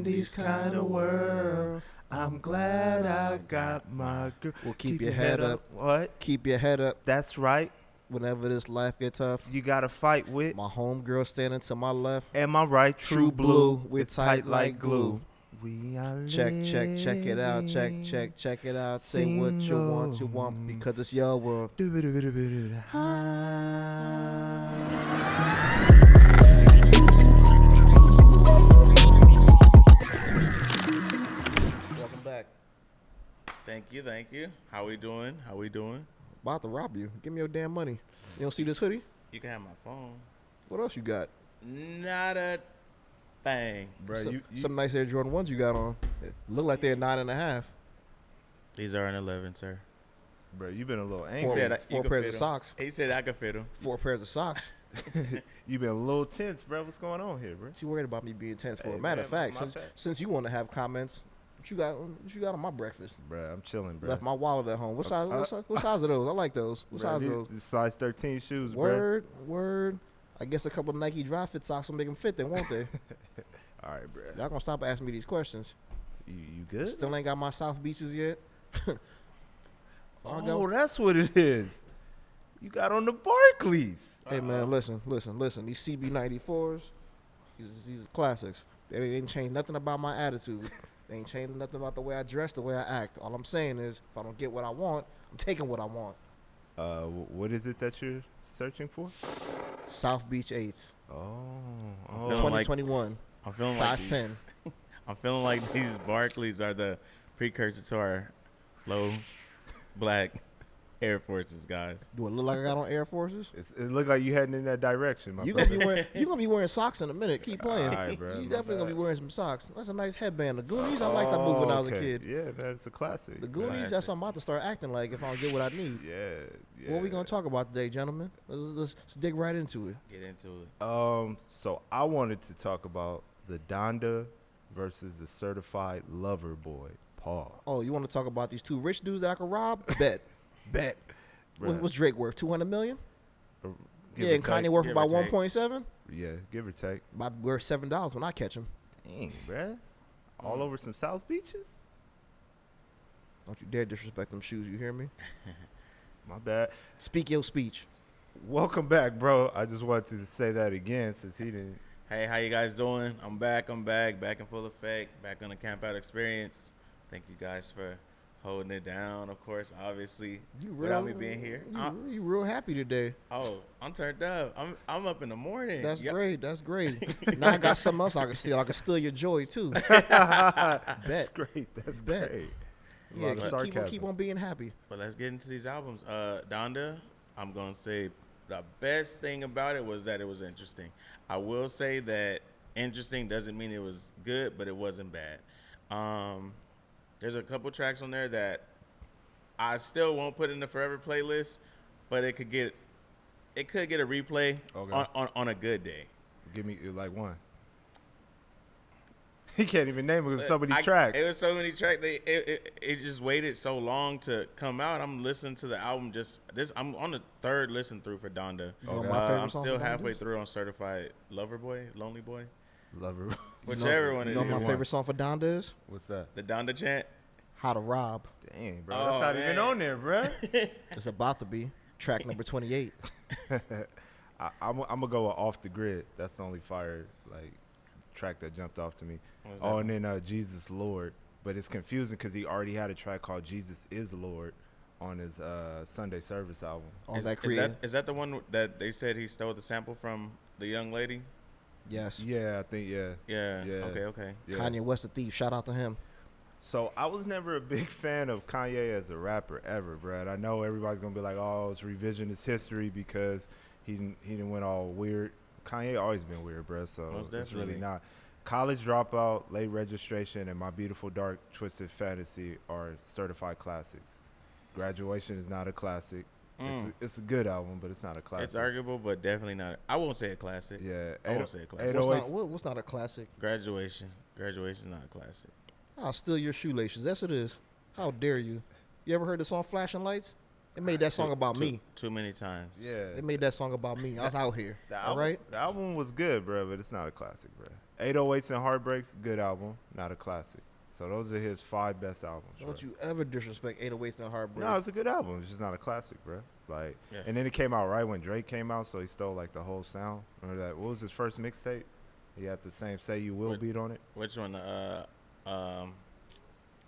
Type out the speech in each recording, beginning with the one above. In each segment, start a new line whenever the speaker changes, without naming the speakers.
in these kind of world. I'm glad I got my girl.
Well, keep your head up.
What?
Keep your head up.
That's right.
Whenever this life get tough.
You got to fight with.
My homegirl standing to my left.
Am I right?
True blue. We're tight like glue.
We are
check it out. Check it out. Say what you want, because it's your world. Welcome back.
Thank you. How we doing?
About to rob you. Give me your damn money. You don't see this hoodie?
You can have my phone.
What else you got?
Not a thing.
Bro, some nice Air Jordan 1s you got on. It look like they're 9.5.
These are an 11, sir.
Bro, you been a little angry.
Four pairs of socks.
He said I could fit them.
4 pairs of socks.
You been a little tense, bro. What's going on here, bro?
She worried about me being tense for a matter of fact. Since you want to have comments, what you got on my breakfast?
Bro, I'm chilling, bro.
Left my wallet at home. What size are those? I like those. What size are those?
Size 13 shoes,
bro. Word. I guess a couple of Nike dry fit socks will make them fit then, won't they?
All right, bro.
Y'all gonna stop asking me these questions.
You good?
Still ain't got my South Beaches yet.
Oh, that's what it is. You got on the Barclays.
Hey, man, listen. These CB94s, these are classics. They ain't changed nothing about my attitude. They ain't changed nothing about the way I dress, the way I act. All I'm saying is, if I don't get what I want, I'm taking what I want.
What is it that you're searching for?
South Beach 8s.
Oh.
2021.
I'm feeling
size
like
10.
I'm feeling like these Barclays are the precursor to our low black Air Forces, guys.
Do it look like I got on Air Forces?
It look like you heading in that direction, my brother.
You gonna be wearing socks in a minute. Keep playing.
All right, bro.
You definitely gonna be wearing some socks. That's a nice headband. The Goonies, I like that movie when I was a kid.
Yeah, that's a classic.
The Goonies, that's what I'm about to start acting like if I don't get what I need.
Yeah.
What are we gonna talk about today, gentlemen? Let's dig right into it.
Get into it.
So I wanted to talk about the Donda versus the certified lover boy. Pause.
Oh, you want to talk about these two rich dudes that I could rob? Bet. What's Drake worth? 200 million? Yeah, and Kanye worth about 1.7.
Yeah, give or take.
About worth $7 when I catch him.
Dang, bruh. All over some South Beaches?
Don't you dare disrespect them shoes, you hear me?
My bad.
Speak your speech.
Welcome back, bro. I just wanted to say that again since he didn't.
Hey, how you guys doing? I'm back in full effect, back on the camp out experience. Thank you guys for holding it down, of course, obviously, without me being here.
You real happy today.
Oh, I'm turned up. I'm up in the morning.
That's great. Now I got something else I can steal. I can steal your joy, too.
That's great.
Yeah, keep on being happy.
But let's get into these albums. Donda, I'm going to say the best thing about it was that it was interesting. I will say that interesting doesn't mean it was good, but it wasn't bad. There's a couple tracks on there that I still won't put in the forever playlist, but it could get a replay on a good day.
Give me like one. He can't even name it because so many tracks.
It was so many tracks. It just waited so long to come out. I'm listening to the album. I'm on the third listen through for Donda. I'm still halfway through on Certified Lover Boy, Lonely Boy.
Lover.
Whichever one it is.
You know what my favorite song for Donda is?
What's that?
The Donda chant.
How to Rob.
Dang, bro. That's not even on there, bro.
It's about to be. Track number 28.
I'm going to go with Off the Grid. That's the only fire track that jumped off to me. And then Jesus Lord. But it's confusing because he already had a track called Jesus is Lord on his Sunday Service album.
Is that the one that they said he stole the sample from the young lady?
Yes.
Yeah, I think, yeah.
Okay.
Yeah.
Kanye West, a thief. Shout out to him.
So I was never a big fan of Kanye as a rapper ever, Brad. I know everybody's going to be like, oh, it's revisionist history because he didn't went all weird. Kanye always been weird, bro, so it's really not. College Dropout, Late Registration, and My Beautiful Dark Twisted Fantasy are certified classics. Graduation is not a classic. It's a good album, but it's not a classic.
It's arguable, but definitely not. I won't say a classic.
Yeah.
I won't say a classic.
What's not a classic?
Graduation is not a classic.
I'll steal your shoelaces. Yes, it is. How dare you? You ever heard the song Flashing Lights? They made that song about me.
Too many times.
Yeah.
They made that song about me. I was out here. All right.
The album was good, bro, but it's not a classic, bro. 808s and Heartbreaks, good album, not a classic. So those are his 5 best albums.
Don't
bro.
you ever disrespect 808s and Heartbreak.
No, it's a good album. It's just not a classic, bro. Like, and then it came out right when Drake came out, so he stole like the whole sound. Remember that? What was his first mixtape? He had the same "Say You Will" beat on it.
Which one?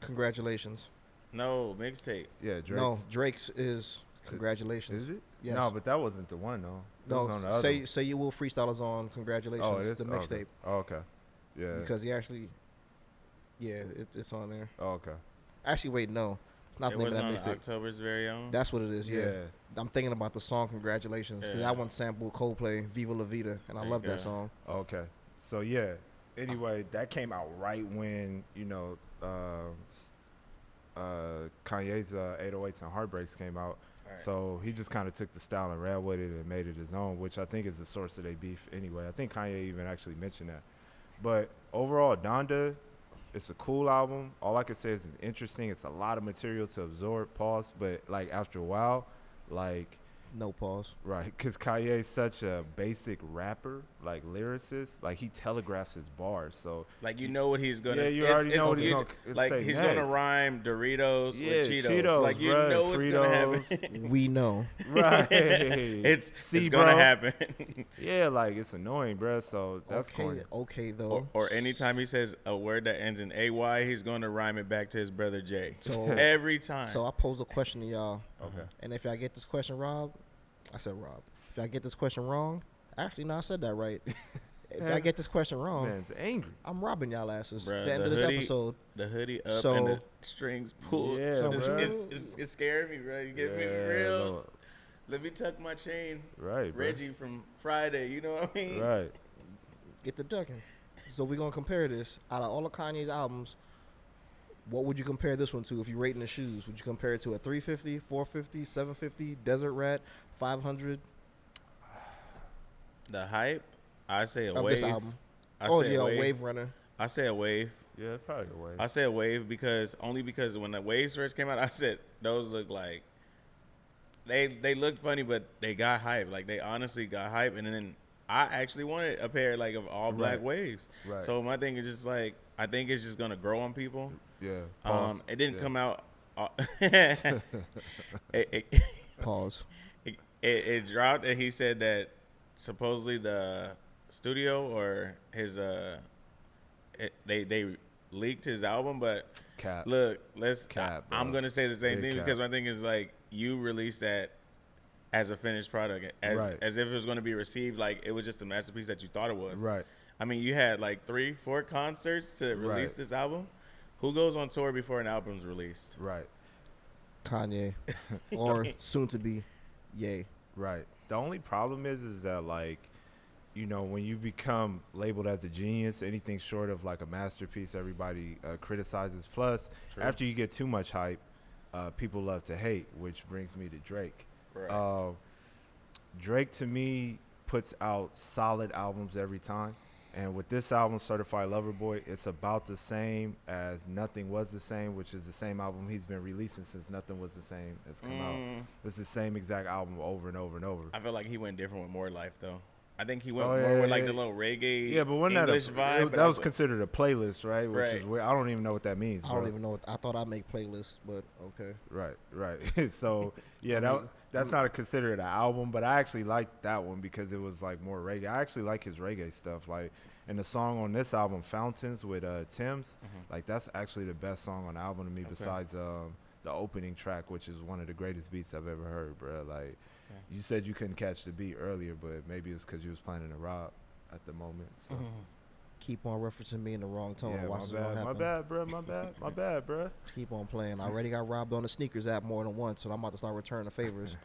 Congratulations.
No, mixtape.
Yeah, Drake's.
No, Drake's is Congratulations.
Is it?
Yes.
No, but that wasn't the one though. That was on the
No,
other
say You Will Freestyle is on Congratulations,
one. Oh, it is
the mixtape.
Oh, okay. Yeah.
Because he actually, it's on there.
Oh, okay.
Actually, wait, no. It's not
It
the name
was
of
on
that mixtape.
October's very own.
That's what it is, yeah.
Yeah.
I'm thinking about the song Congratulations because
Yeah.
that one sampled Coldplay, Viva La Vida, and I
There
love
you
that
go.
song.
Okay. So yeah. Anyway, that came out right when Kanye's 808s and Heartbreaks came out.
Right.
So he just kind of took the style and ran with it and made it his own, which I think is the source of their beef anyway. I think Kanye even actually mentioned that. But overall, Donda, it's a cool album. All I can say is it's interesting. It's a lot of material to absorb, but like after a while, like,
No pause.
right, because Kanye's such a basic rapper, like lyricist, like he telegraphs his bars. So
Like you know what he's gonna.
Yeah, you already know what he's gonna
like
say
he's
next.
gonna rhyme Doritos
yeah,
with Cheetos. Like you
bruh,
know what's gonna happen.
Fritos.
We know.
Right.
it's
See,
gonna
bro?
happen.
Yeah, like it's annoying, bro. So that's corny.
Okay, though.
or anytime he says a word that ends in AY, he's gonna rhyme it back to his brother Jay.
So-
every time.
So I pose a question to y'all.
Okay.
And if I get this question, I said Rob. If I get this question wrong, actually, no, I said that right. If I get this question wrong,
Man's angry.
I'm robbing y'all asses.
Bruh,
At the end
the
of this
hoodie-
episode.
the hoodie up
So-
and the strings pulled.
Yeah,
So,
This
bro.
it's scaring me, bro. You get me
Yeah,
real.
no,
Let me tuck my chain.
right, bro.
Reggie from Friday, you know what I mean?
Right.
Get the ducking. So we're going to compare this. Out of all of Kanye's albums, what would you compare this one to if you're rating the shoes? Would you compare it to a 350, 450, 750, Desert Rat, 500
The hype, I say a
of
wave.
this album?
I
Oh,
say
yeah,
a wave.
Wave Runner.
I say a wave.
Yeah, probably a way.
I say a wave because when the waves first came out, I said those look like they looked funny, but they got hype. Like they honestly got hype, and then I actually wanted a pair like of all black
Right.
waves.
Right.
So my thing is just like I think it's just gonna grow on people.
Yeah. Pause.
It didn't
Yeah.
come out. It
Pause.
it dropped, and he said that supposedly the studio or his they leaked his album, but
Cap.
look,
Cap,
I'm
bro.
gonna say the same
Big
thing
cap.
because my thing is like you released that as a finished product,
Right.
as if it was going to be received like it was just a masterpiece that you thought it was.
Right.
I mean, you had like 3-4 concerts to release
Right.
this album. Who goes on tour before an album's released?
Right.
Kanye. Or soon to be Ye.
Right. The only problem is that like, when you become labeled as a genius, anything short of like a masterpiece, everybody criticizes. Plus,
True.
after you get too much hype, people love to hate, which brings me to Drake.
Right.
Drake to me puts out solid albums every time. And with this album, Certified Lover Boy, it's about the same as Nothing Was the Same, which is the same album he's been releasing since Nothing Was the Same has come out. It's the same exact album over and over and over.
I feel like he went different with More Life though. I think he went
Oh,
more
yeah,
with like
yeah.
the little reggae
Yeah, but wasn't
English
that
vibe. but
that was
also-
considered a playlist, right? Which
Right.
is weird. I don't even know what that means.
I don't
bro.
even know what. I thought I'd make playlists, but okay.
Right. So yeah,
I mean,
that's not considered an album, but I actually like that one because it was like more reggae. I actually like his reggae stuff, like. And the song on this album, Fountains with Tim's, like that's actually the best song on the album to me besides the opening track, which is one of the greatest beats I've ever heard, bro. Like you said you couldn't catch the beat earlier, but maybe it was because you was planning to rob at the moment. So.
Keep on referencing me in the wrong tone.
Yeah,
Watch
my
what's gonna
bad,
happen.
my bad, bro, my bad, bro.
Keep on playing. I already got robbed on the sneakers app more than once, so I'm about to start returning the favors.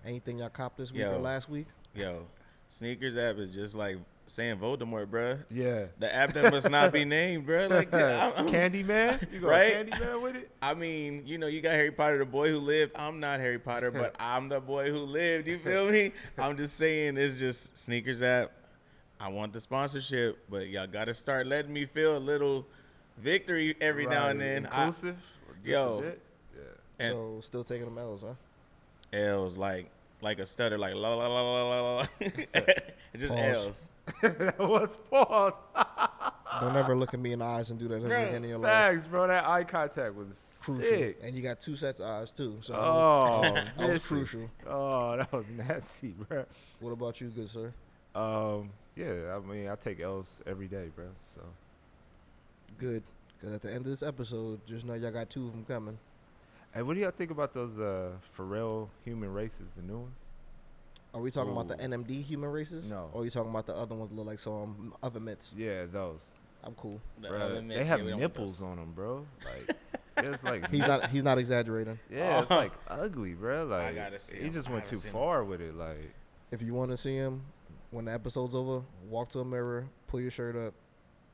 Anything y'all copped this week or
Yo.
last week?
Yo, Sneakers app is just like saying Voldemort, bruh.
Yeah.
The app that must not be named, bruh. Like,
Candyman? You got
Right?
Candyman with it?
I mean, you got Harry Potter, the boy who lived. I'm not Harry Potter, but I'm the boy who lived. You feel me? I'm just saying it's just Sneakers app. I want the sponsorship, but y'all got to start letting me feel a little victory every now and then.
Inclusive? Just a
yo.
bit? Yeah.
And-
So still taking the medals, huh?
L's like a stutter, like la la la la la la. It's just
Pause.
L's.
That was pause.
Don't ever look at me in the eyes and do that ever
Bro,
again in your life.
Facts, bro. That eye contact was
Crucial.
sick.
And you got 2 sets of eyes too. So
Oh,
that was
vicious.
crucial.
Oh, that was nasty, bro.
What about you, good sir?
Yeah, I mean, I take L's every day, bro. So
Good. Because at the end of this episode, just know y'all got 2 of them coming.
hey, what do y'all think about those Pharrell human races, the new ones?
Are we talking about the
Ooh.
NMD human races?
No.
Or are you talking about the other ones that look like some other mitts?
Yeah, those.
I'm cool.
The
Bruh,
elements,
they have
yeah, we don't want
nipples on them, bro. Like it's like
He's not exaggerating.
yeah, it's like ugly, bro. Like
gotta see
he
him.
just
I
went
haven't
too
seen
far with it. Like
If you want to see him, when the episode's over, walk to a mirror, pull your shirt up.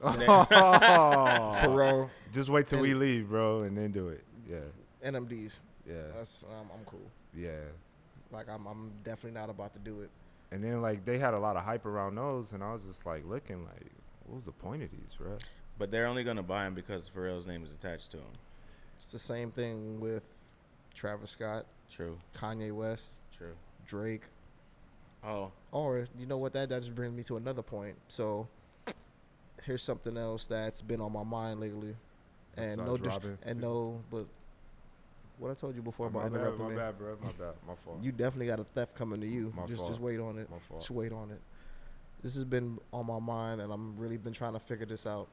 oh,
Pharrell,
just wait till we
And-
leave, bro, and then do it. Yeah,
NMDs.
yeah,
That's I'm cool.
yeah.
Like I'm definitely not about to do it.
And then like they had a lot of hype around those, and I was just like looking like, what was the point of these, bro?
But they're only gonna buy him because Pharrell's name is attached to him.
It's the same thing with Travis Scott,
True.
Kanye West,
True.
Drake.
Oh,
Or you know what? That just brings me to another point. So here's something else that's been on my mind lately, and
Besides robbing
but what I told you before about
my bad,
interrupting
my
me.
bad, bro. My bad, my fault.
You definitely got a theft coming to you.
My
Just
fault.
wait on it.
My fault.
Just wait on it. This has been on my mind, and I'm really been trying to figure this out.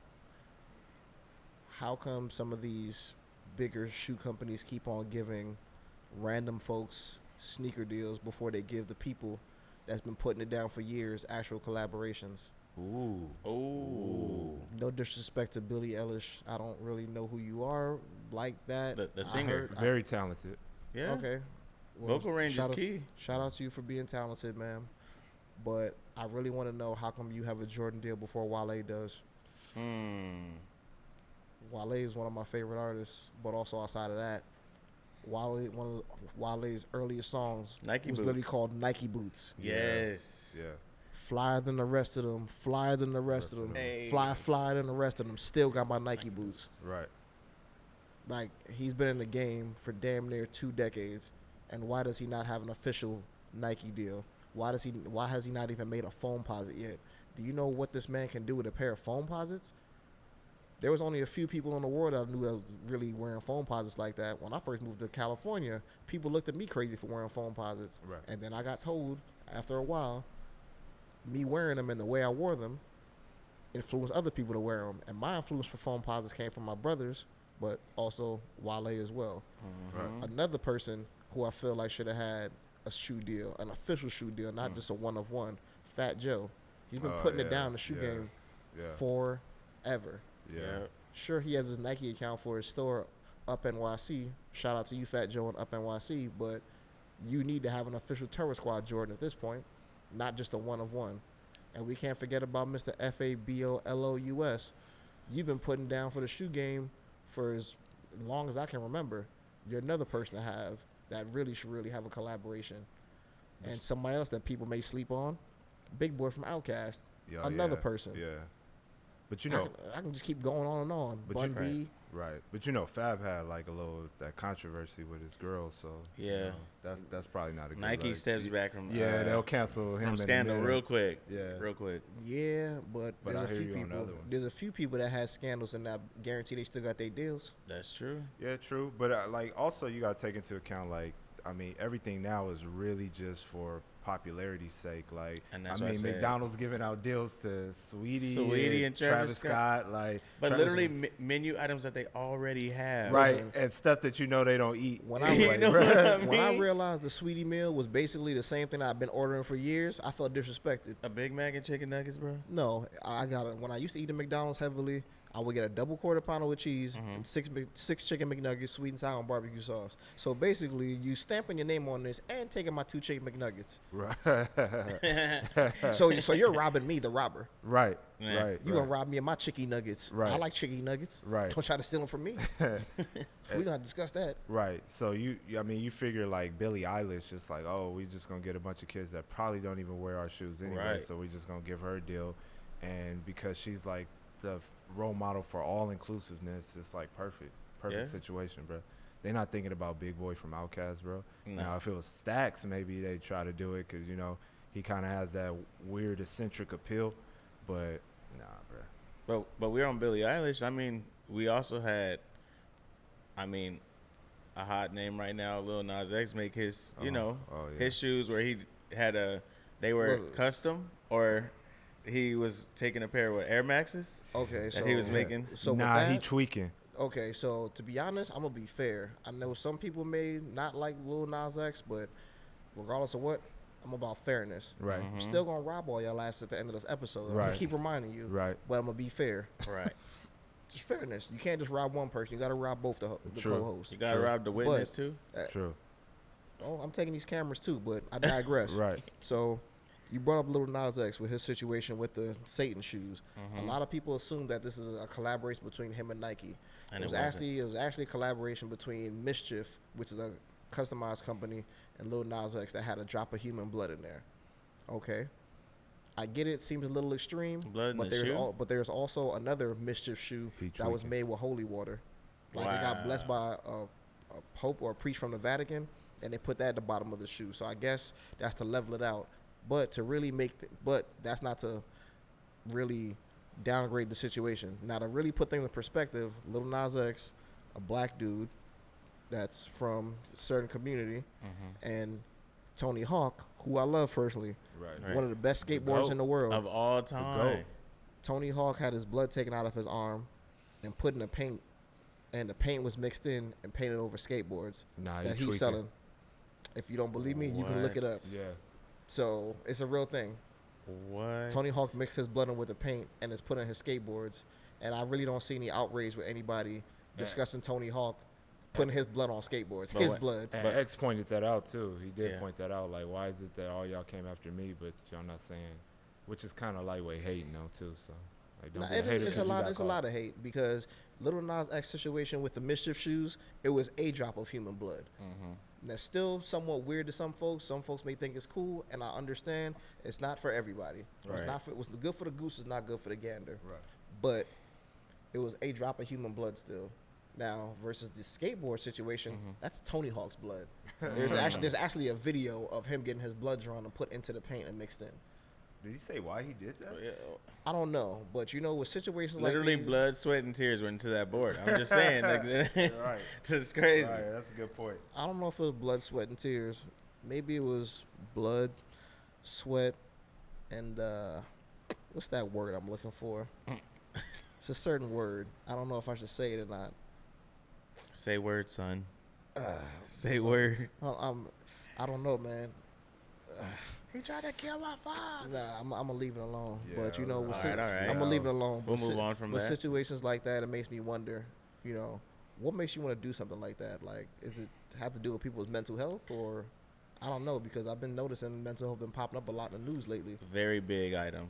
How come some of these bigger shoe companies keep on giving random folks sneaker deals before they give the people that's been putting it down for years actual collaborations?
Ooh,
oh,
No disrespect to Billie Eilish. I don't really know who you are like that.
The
I
singer.
heard-
very talented.
yeah.
Okay. Well,
Vocal range is
shout out-
key.
Shout out to you for being talented, ma'am. But I really want to know how come you have a Jordan deal before Wale does. Wale is one of my favorite artists, but also outside of that, one of Wale's earliest songs
Nike
was literally
boots.
called Nike Boots.
Yes.
Yeah.
Flyer than the rest of them, flyer than the rest of them,
Hey.
flyer than the rest of them. Still got my Nike boots.
Right.
Like, he's been in the game for damn near 2 decades, and why does he not have an official Nike deal? Why has he not even made a foam posit yet? Do you know what this man can do with a pair of foam posits? There was only a few people in the world that I knew that was really wearing foam posits like that. When I first moved to California, people looked at me crazy for wearing foam posits.
Right.
And then I got told after a while, me wearing them and the way I wore them influenced other people to wear them. And my influence for foam posits came from my brothers, but also Wale as well.
Right.
Another person who I feel like should have had a shoe deal, an official shoe deal, not just a one of one, Fat Joe. He's been
Oh,
putting
yeah,
it down the shoe
yeah,
game
Yeah.
forever.
Yeah.
Sure, he has his Nike account for his store, Up NYC. Shout out to you, Fat Joe, and Up NYC. But you need to have an official Terror Squad Jordan at this point, not just a one of one. And we can't forget about Mr. FABOLOUS. You've been putting down for the shoe game for as long as I can remember. You're another person to have that really should really have a collaboration. And somebody else that people may sleep on, Big Boy from Outkast.
Yeah,
Another
yeah,
person.
Yeah. But you know,
I can just keep going on and on.
But
Bun
you-
B,
right. But you know, Fab had like a little that controversy with his girl, so you
Yeah.
know, that's probably not a good
Nike
look.
steps back from
Yeah, they'll cancel him
from
in the
scandal
middle.
real quick.
Yeah.
Real quick.
yeah, but
But
there's
I
a
hear
few
you on the
people.
other ones.
There's a few people that had scandals and I guarantee they still got their deals.
That's true.
Yeah, true. But like also you gotta take into account like I mean everything now is really just for popularity's sake. Like
And
I
that's what I
mean
said.
McDonald's giving out deals to
Sweetie and Travis
Scott. Like
But
Travis
literally
and-
menu items that they already have.
right and stuff that you know they don't eat.
When I
You
anyway,
know
bruh.
what I
When I
mean?
realized the Sweetie meal was basically the same thing I've been ordering for years, I felt disrespected.
A Big Mac and chicken nuggets, bro.
No, I got it. When I used to eat at McDonald's heavily, I would get a double quarter pounder with cheese
Mm-hmm.
and six chicken McNuggets, sweet and sour and barbecue sauce. So basically, you stamping your name on this and taking my 2 chicken McNuggets.
Right.
So you're robbing me, the robber.
Right.
Yeah.
Right.
You gonna rob me of my chicken nuggets?
Right.
I like chicken nuggets.
Right.
Don't try to steal them from me. We gonna discuss that.
Right. So I mean, you figure like Billie Eilish, just like, oh, we just gonna get a bunch of kids that probably don't even wear our shoes anyway,
Right.
so we just gonna give her a deal, and because she's like the role model for all inclusiveness, it's like perfect
Yeah.
situation, bro. they're not thinking about Big Boy from Outkast, bro.
No.
Now, if it was Stax, maybe they try to do it because, you know, he kind of has that weird eccentric appeal. But, nah, bro.
But we're on Billie Eilish. I mean, we also had, I mean, a hot name right now, Lil Nas X, make his, you know, his shoes where he had they were custom, or he was taking a pair with Air Maxes.
Okay, so
that he was making.
So
nah,
with that,
he tweaking.
Okay, so to be honest, I'm gonna be fair. I know some people may not like Lil Nas X, but regardless of what, I'm about fairness.
Right.
I'm still gonna rob all y'all ass at the end of this episode. I'm
Right.
gonna keep reminding you.
Right.
But I'm gonna be fair.
Right.
Just fairness. You can't just rob one person. You gotta rob both the
True.
co-hosts.
You gotta rob the witness too.
True.
Oh, I'm taking these cameras too, but I digress.
Right.
So, you brought up Lil Nas X with his situation with the Satan shoes. A lot of people assume that this is a collaboration between him and Nike.
And
it was actually a collaboration between Mischief, which is a customized company, and Lil Nas X that had a drop of human blood in there. Okay, I get it. Seems a little extreme,
Blood in
but
the shoe?
there's also another Mischief shoe
He
that was
tweaking.
made with holy water. Like it got blessed by a pope or a priest from the Vatican, and they put that at the bottom of the shoe. So I guess that's to level it out. But to really but that's not to really downgrade the situation. Now to really put things in perspective, Lil Nas X, a black dude that's from a certain community, and Tony Hawk, who I love personally,
Right.
one of the best skateboarders in the world.
Of all time.
Tony Hawk had his blood taken out of his arm and put in the paint, and the paint was mixed in and painted over skateboards
Nah,
that
he
he's
tweaking.
selling. If you don't believe me, you can look it up.
Yeah.
So it's a real thing.
What?
Tony Hawk mixed his blood in with the paint and is put in his skateboards. And I really don't see any outrage with anybody discussing Tony Hawk putting his blood on skateboards.
But
His
what-
blood.
And X pointed that out too. He did
Yeah.
point that out. Like, why is it that all y'all came after me, but y'all not saying? Which is kind of lightweight hating though too. So, like, don't
Nah,
be a hater
it's
'cause
a
you
lot.
got
It's a
caught.
lot of hate because Little Nas X situation with the Mischief shoes, it was a drop of human blood. And that's still somewhat weird to some folks. Some folks may think it's cool, and I understand it's not for everybody. It's
Right.
not for. What's good for the goose is not good for the gander.
Right.
But it was a drop of human blood still. Now versus the skateboard situation, that's Tony Hawk's blood. There's actually a video of him getting his blood drawn and put into the paint and mixed in.
Did he say why he did that?
I don't know, but you know, with situations
Literally
like these,
blood, sweat, and tears went into that board. I'm just saying. Like,
Right.
it's crazy.
Right, that's a good point.
I don't know if it was blood, sweat, and tears. Maybe it was blood, sweat, and what's that word I'm looking for? It's a certain word. I don't know if I should say it or not.
Say word, son. Say word.
I don't know, man.
He tried to kill my father.
Nah, I'm gonna leave it alone.
Yeah,
But you know, with
all right.
I'm gonna leave it alone.
We'll
But
move on from
with
that.
situations like that, it makes me wonder. You know, what makes you want to do something like that? Like, is it have to do with people's mental health, or I don't know? Because I've been noticing mental health been popping up a lot in the news lately.
Very big item.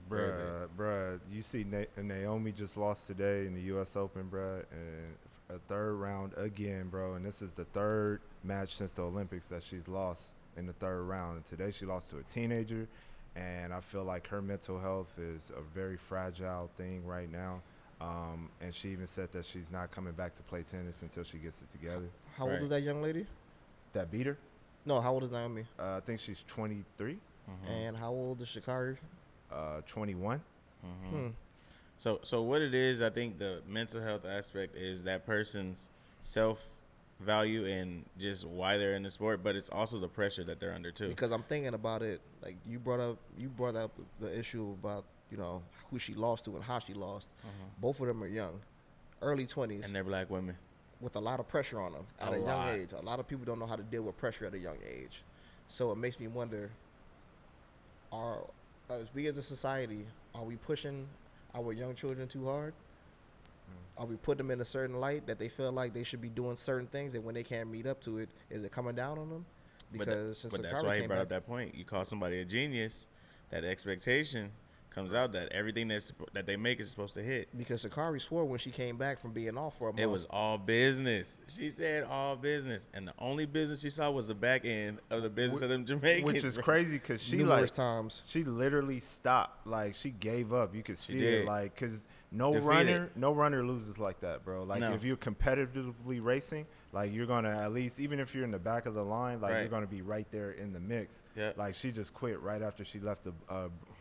Very
Bruh, you see Naomi just lost today in the U.S. Open, bruh, and a third round again, bro. And this is the third match since the Olympics that she's lost in the third round. And today she lost to a teenager, and I feel like her mental health is a very fragile thing right now. And she even said that she's not coming back to play tennis until she gets it together.
How old
Right.
is that young lady?
That beat her?
No, how old is Naomi?
I think she's 23,
And how old is Shikari?
21.
So what it is, I think the mental health aspect is that person's self value and just why they're in the sport, but it's also the pressure that they're under too.
Because I'm thinking about it. Like you brought up the issue about who she lost to and how she lost. Both of them are young, early 20s,
And they're black women.
with a lot of pressure on them at
A
a young
lot.
age. A lot of people don't know how to deal with pressure at a young age. So it makes me wonder, as we as a society, are we pushing our young children too hard? Are we putting them in a certain light that they feel like they should be doing certain things, and when they can't meet up to it, is it coming down on them? Because since
But that's
Sakara
why he
came
brought up
back,
that point. You call somebody a genius, that expectation comes out that everything that they make is supposed to hit.
because Sakari swore when she came back from being off for a month.
It was all business. She said all business, and the only business she saw was the back end of the business of them Jamaicans.
Which is
bro.
crazy because she
numerous
like
times.
she literally stopped. Like she gave up. You could see
did.
it. Like because no
Defeated.
runner loses like that, bro. Like
No.
if you're competitively racing, Like you're gonna at least, even if you're in the back of the line, like you're gonna be right there in the mix.
Yeah.
Like she just quit right after she left the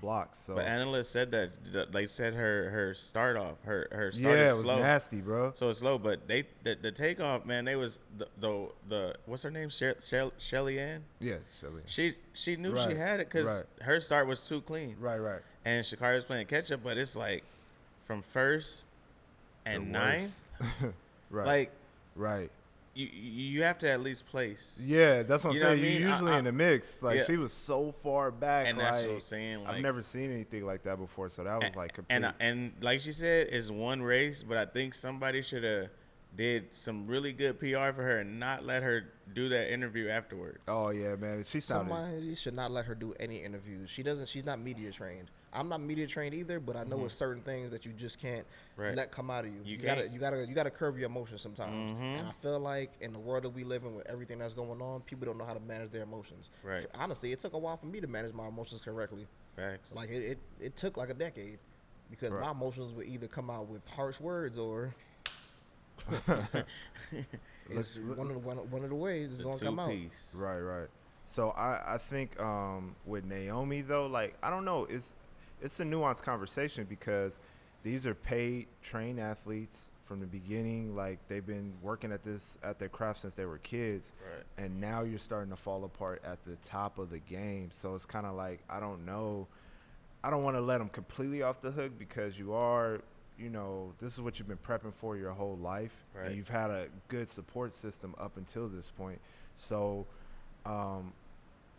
blocks. So
But analysts said that they said her start off her start
yeah,
is
it was
slow.
nasty, bro.
So it's slow, but the takeoff, man, they was the what's her name, Shelly Ann.
Yeah, Shelly.
She knew she
Right,
had it because her start was too clean.
Right.
And Sha'Carri was playing catch up, but it's like from first and ninth,
right.
like you have to at least place.
Yeah, that's what I'm
You know
saying.
what I mean?
You're usually in the mix. Like
yeah.
she was so far back.
And
like,
that's what I'm saying. Like,
I've never seen anything like that before. So that was like complete.
and like she said, it's one race, but I think somebody should have did some really good PR for her and not let her do that interview afterwards.
Oh yeah, man. She sounded.
Somebody should not let her do any interviews. She's not media trained. I'm not media trained either, but I know it's certain things that you just can't let come out of you. You gotta curb your emotions sometimes. And I feel like in the world that we live in with everything that's going on, people don't know how to manage their emotions.
Right.
Honestly, it took a while for me to manage my emotions correctly.
Facts.
Like it took like a decade because my emotions would either come out with harsh words or it's one of the ways it's gonna come out.
Right. So I think with Naomi though, like I don't know, it's a nuanced conversation because these are paid, trained athletes from the beginning. Like they've been working at their craft since they were kids, and now you're starting to fall apart at the top of the game. So it's kind of like I don't know. I don't want to let them completely off the hook because you are. You know, this is what you've been prepping for your whole life, and you've had a good support system up until this point. So,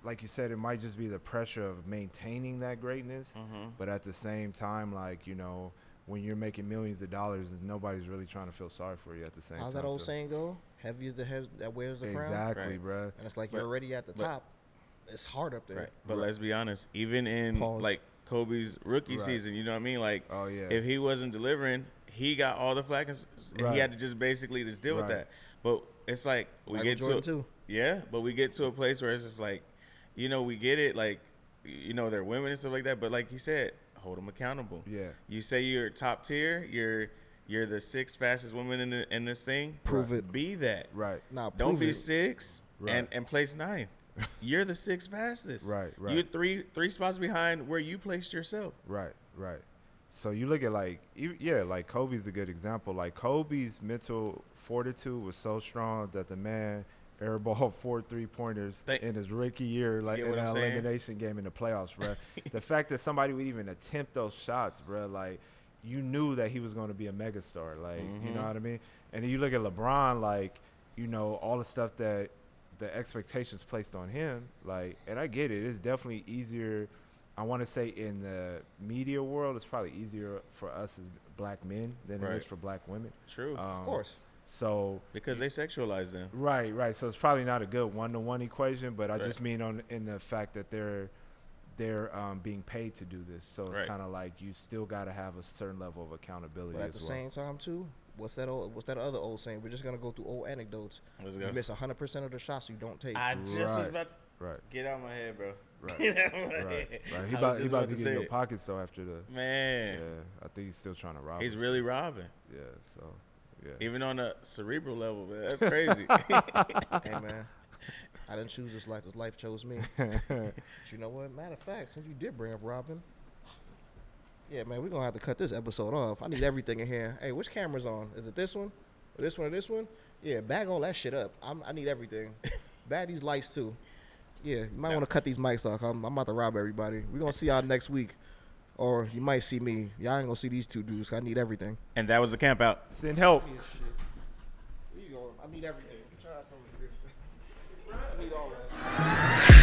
like you said, it might just be the pressure of maintaining that greatness, but at the same time, like, you know, when you're making millions of dollars, nobody's really trying to feel sorry for you at the same time.
How's that old saying go? Heavy is the head that wears the crown.
Exactly, bro.
And it's like you're already at the top. It's hard up there.
But let's be honest, even in like Kobe's rookie season, you know what I mean? Like, if he wasn't delivering, he got all the flack, and he had to just basically just deal with that. But it's like we get to but we get to a place where it's just like, you know, we get it, like, you know, they're women and stuff like that. But like he said, hold them accountable. Yeah, you say you're top tier, you're the sixth fastest woman in this thing.
Prove it.
Be that.
Right.
Now
don't be sixth and place ninth. You're the sixth fastest.
Right.
You're three spots behind where you placed yourself. Right.
So you look at like Kobe's a good example. Like Kobe's mental fortitude was so strong that the man airballed 4 3-pointers in his rookie year, like in an elimination game in the playoffs, bro. The fact that somebody would even attempt those shots, bro, like you knew that he was going to be a megastar. Like, you know what I mean? And then you look at LeBron, like, you know, all the stuff that the expectations placed on him, like, and I get it. It's definitely easier. I want to say in the media world, it's probably easier for us as black men than it is for black women.
True,
of course.
So
because they sexualize them.
Right. So it's probably not a good 1-to-1 equation, but I just mean in the fact that they're being paid to do this. So it's kind of like you still got to have a certain level of accountability.
But at the same time, too. What's that other old saying? We're just gonna go through old anecdotes. Let's go. You miss 100% of the shots you don't take.
I just was about to get out of my head, bro.
Get out of my head. He about to get in your pockets though after the
man.
Yeah, I think he's still trying to rob.
He's really robbing.
Yeah. So. Yeah.
Even on a cerebral level, man, that's crazy.
Hey man, I didn't choose this life. This life chose me. But you know what? Matter of fact, since you did bring up robbing. Yeah, man, we're going to have to cut this episode off. I need everything in here. Hey, which camera's on? Is it this one? Or this one or this one? Yeah, bag all that shit up. I need everything. Bag these lights, too. Yeah, you might want to cut these mics off. I'm about to rob everybody. We're going to see y'all next week. Or you might see me. Y'all ain't going to see these two dudes. I need everything.
And that was the camp out.
Send help.
Yeah, shit. Where you going? I need everything. Try something here. I need all that.